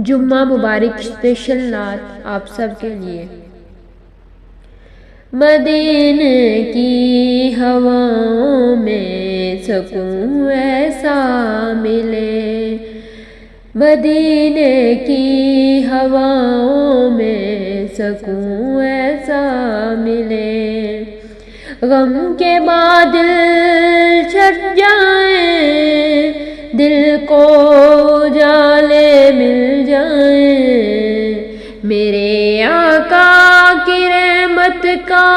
جمعہ مبارک اسپیشل نعت آپ سب کے لیے۔ مدینے کی ہواؤں میں سکون ایسا ملے، مدینے کی ہواؤں میں سکون ایسا ملے، غم کے بادل چھٹ جائیں، دل کو جالے مل جائیں، میرے آقا کی رحمت کا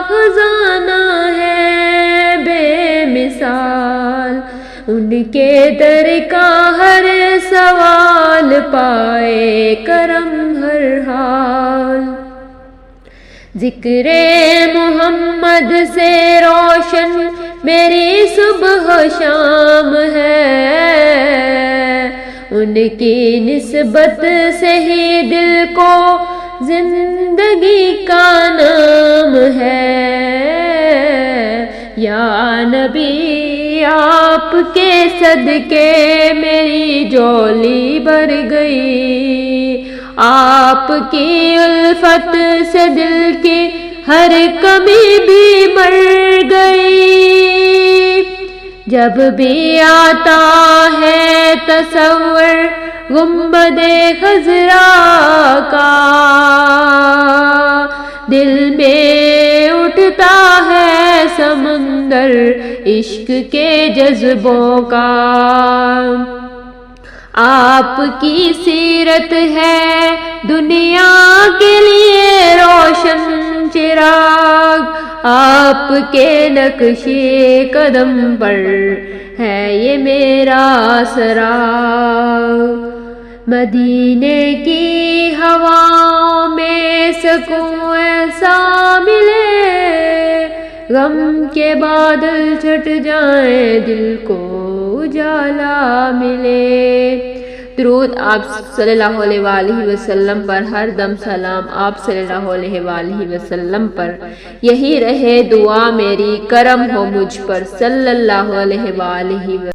خزانہ ہے بے مثال، ان کے در کا ہر سوال پائے کرم ہر حال، ذکر محمد سے روشن میری صبح شام ہے، ان کی نسبت سے ہی دل کو زندگی کا نام ہے، یا نبی آپ کے صدقے میری جھولی بھر گئی، آپ کی الفت سے دل کی ہر کمی بھی مر گئی، جب بھی آتا ہے تصور گنبد خضرا کا، دل میں اٹھتا ہے سمندر عشق کے جذبوں کا، آپ کی سیرت ہے دنیا کے لیے روشن چراغ، آپ کے نقش قدم پر ہے یہ میرا سراغ، مدینے کی ہواؤں میں سکون ایسا ملے، غم کے بادل چھٹ جائیں، دل کو اجالا ملے۔ درود آپ صلی اللہ علیہ وآلہ وسلم پر، ہر دم سلام آپ صلی اللہ علیہ وآلہ وسلم پر، یہی رہے دعا میری، کرم ہو مجھ پر صلی اللہ علیہ وآلہ وسلم۔